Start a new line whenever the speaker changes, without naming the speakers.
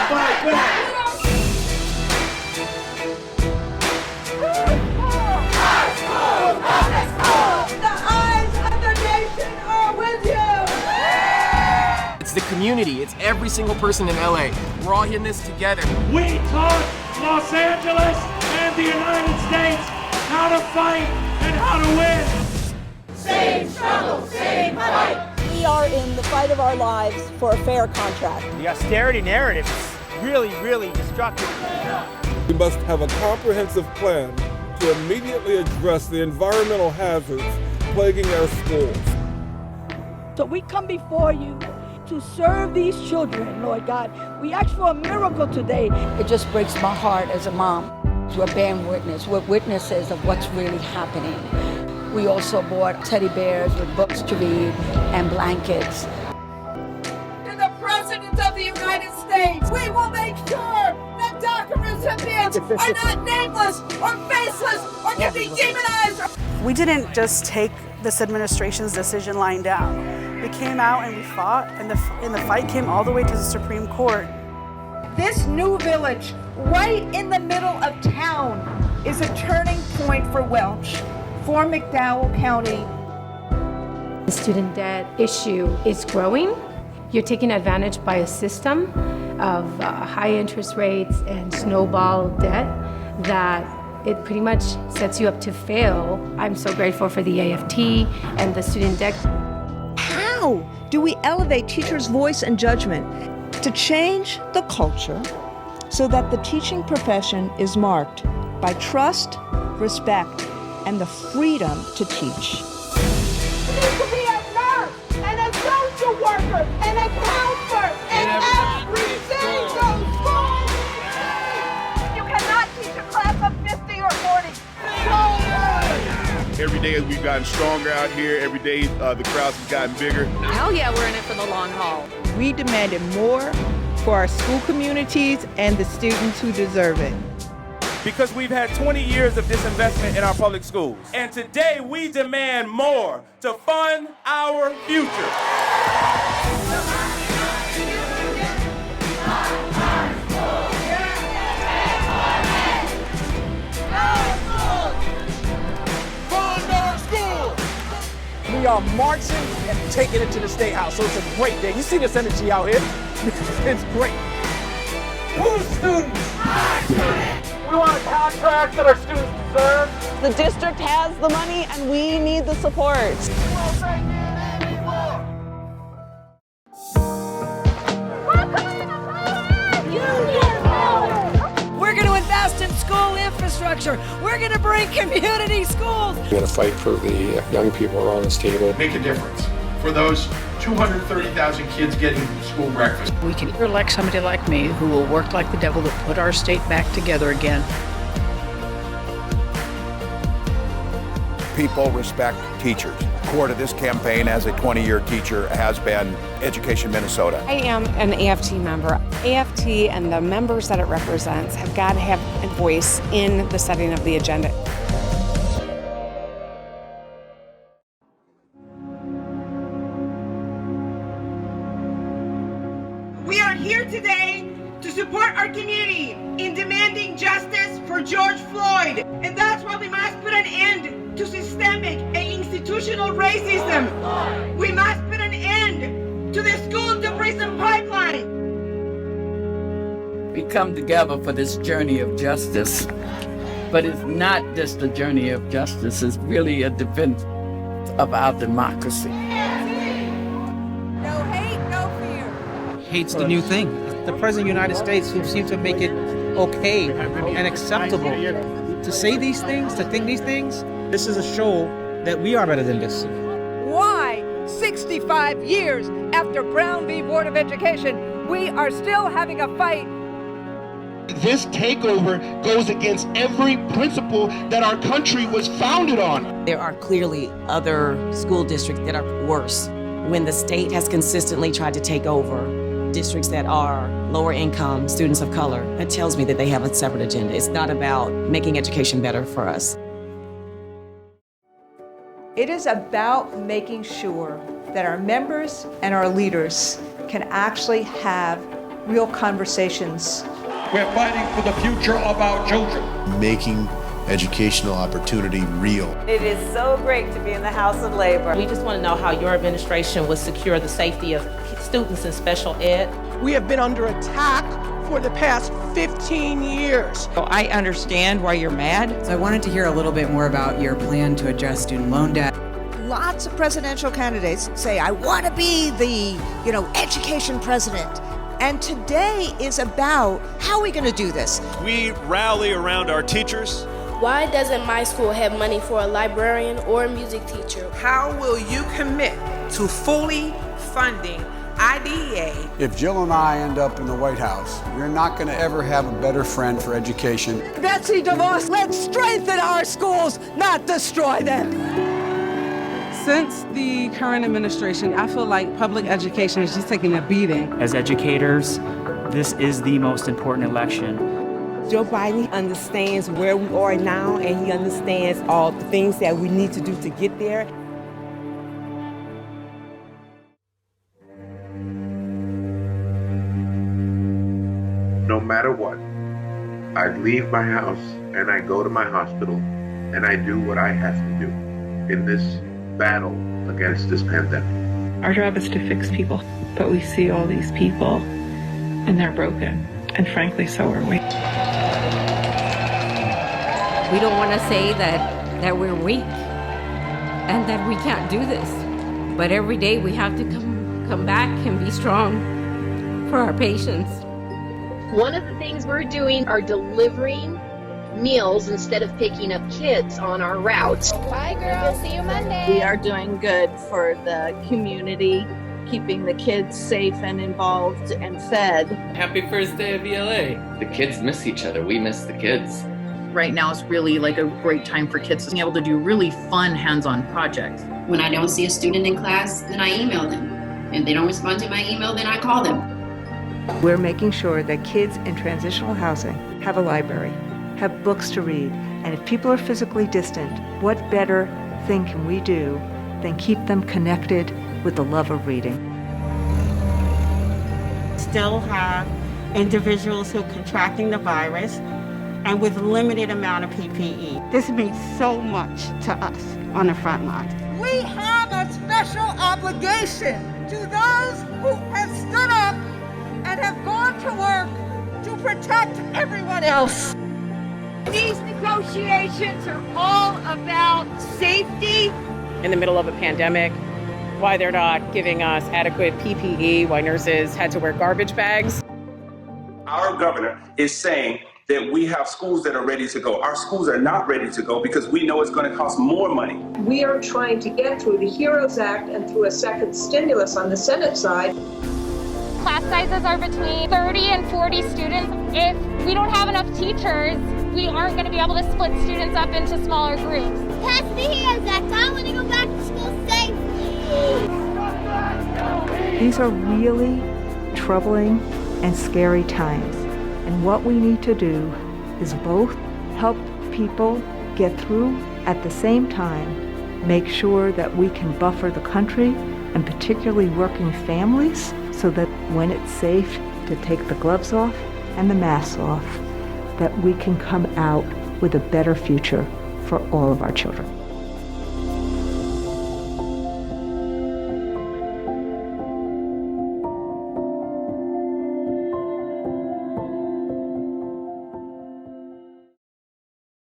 Fight back!
The community, it's every single person in LA. We're all in this together.
We taught Los Angeles and the United States how to fight and how to win.
Same struggle, same fight.
We are in the fight of our lives for a fair contract.
The austerity narrative is really destructive.
We must have a comprehensive plan to immediately address the environmental hazards plaguing our schools.
So we come before you to serve these children, Lord God. We ask for a miracle today. It just breaks my heart as a mom. We're bearing witness. We're witnesses of what's really happening. We also bought teddy bears with books to read and blankets.
To the President of the United States, we will make sure that DACA recipients are not nameless or faceless or can be demonized.
We didn't just take this administration's decision lying down. We came out and we fought, and the fight came all the way to the Supreme Court.
This new village, right in the middle of town, is a turning point for Welch, for McDowell County.
The student debt issue is growing. You're taking advantage by a system of high interest rates and snowball debt that it pretty much sets you up to fail. I'm so grateful for the AFT and the student debt.
How do we elevate teachers' voice and judgment to change the culture so that the teaching profession is marked by trust, respect, and the freedom to teach?
You need to be a nurse and a social worker and a counselor in every single school. You cannot teach a class of 50 or 40.
Every day we've gotten stronger out here. Every day the crowds have gotten bigger.
Hell yeah, we're in it for the long haul.
We demanded more for our school communities and the students who deserve it.
Because we've had 20 years of disinvestment in our public schools. And today we demand more to fund our future. We are marching and taking it to the State House, so it's a great day. You see this energy out here? It's great. Who's students? We want a contract that our students deserve.
The district has the money and we need the support.
We're going to invest in school infrastructure. We're going to bring community schools.
We're going to fight for the young people around this table.
Make a difference for those 230,000 kids getting school breakfast.
We can elect somebody like me who will work like the devil to put our state back together again.
People respect teachers. Core to this campaign as a 20-year teacher has been Education Minnesota.
I am an AFT member. AFT and the members that it represents have got to have a voice in the setting of the agenda.
We are here today to support our community in demanding justice for George Floyd. And that's why we must put an end to systemic and institutional racism. We must put an end to the school to prison pipeline.
We come together for this journey of justice, but it's not just a journey of justice, it's really a defense of our democracy.
No hate, no fear.
Hate's the new thing. The President of the United States who seems to make it okay and acceptable to say these things, to think these things. This is a show that we are better than this.
Why, 65 years after Brown v. Board of Education, we are still having a fight?
This takeover goes against every principle that our country was founded on.
There are clearly other school districts that are worse. When the state has consistently tried to take over districts that are lower income, students of color, that tells me that they have a separate agenda. It's not about making education better for us.
It is about making sure that our members and our leaders can actually have
real conversations.
We're fighting for the future of our children.
Making educational opportunity real.
It is so great to be in the House of Labor. We just want to know how your administration will secure the safety of students in special ed.
We have been under attack for the past 15 years.
So I understand why you're mad.
So I wanted to hear a little bit more about your plan to address student loan debt.
Lots of presidential candidates say, I want to be the, education president. And today is about how are we going to do this?
We rally around our teachers.
Why doesn't my school have money for a librarian or a music teacher?
How will you commit to fully funding IDEA?
If Jill and I end up in the White House, you're not going to ever have a better friend for education.
Betsy DeVos, let's strengthen our schools, not destroy them.
Since the current administration, I feel like public education is just taking a beating.
As educators, this is the most important election.
Joe Biden understands where we are now, and he understands all the things that we need to do to get there.
No matter what, I leave my house and I go to my hospital and I do what I have to do in this battle against this pandemic.
Our job is to fix people, but we see all these people and they're broken, and frankly, so are we.
We don't want to say that we're weak and that we can't do this, but every day we have to come back and be strong for our patients.
One of the things we're doing are delivering meals instead of picking up kids on our routes.
Bye, girls. See you Monday.
We are doing good for the community, keeping the kids safe and involved and fed.
Happy first day of ELA. The kids miss each other. We miss the kids.
Right now is really like a great time for kids to be able to do really fun hands-on projects.
When I don't see a student in class, then I email them. If they don't respond to my email, then I call them.
We're making sure that kids in transitional housing have a library, have books to read, and if people are physically distant, what better thing can we do than keep them connected with the love of reading?
Still have individuals who are contracting the virus and with limited amount of PPE. This means so much to us on the front line.
We have a special obligation to those who have stood up and have gone to work to protect everyone else.
These negotiations are all about safety.
In the middle of a pandemic, why they're not giving us adequate PPE, why nurses had to wear garbage bags.
Our governor is saying that we have schools that are ready to go. Our schools are not ready to go because we know it's going to cost more money.
We are trying to get through the HEROES Act and through a second stimulus on the Senate side.
Class sizes are between 30 and 40 students. If we don't have enough teachers, we aren't going to be able to split students up into smaller groups.
Pass the HEROES Act. I want to go back to school safely.
These are really troubling and scary times. And what we need to do is both help people get through, at the same time, make sure that we can buffer the country, and particularly working families, so that when it's safe to take the gloves off and the masks off, that we can come out with a better future for all of our children.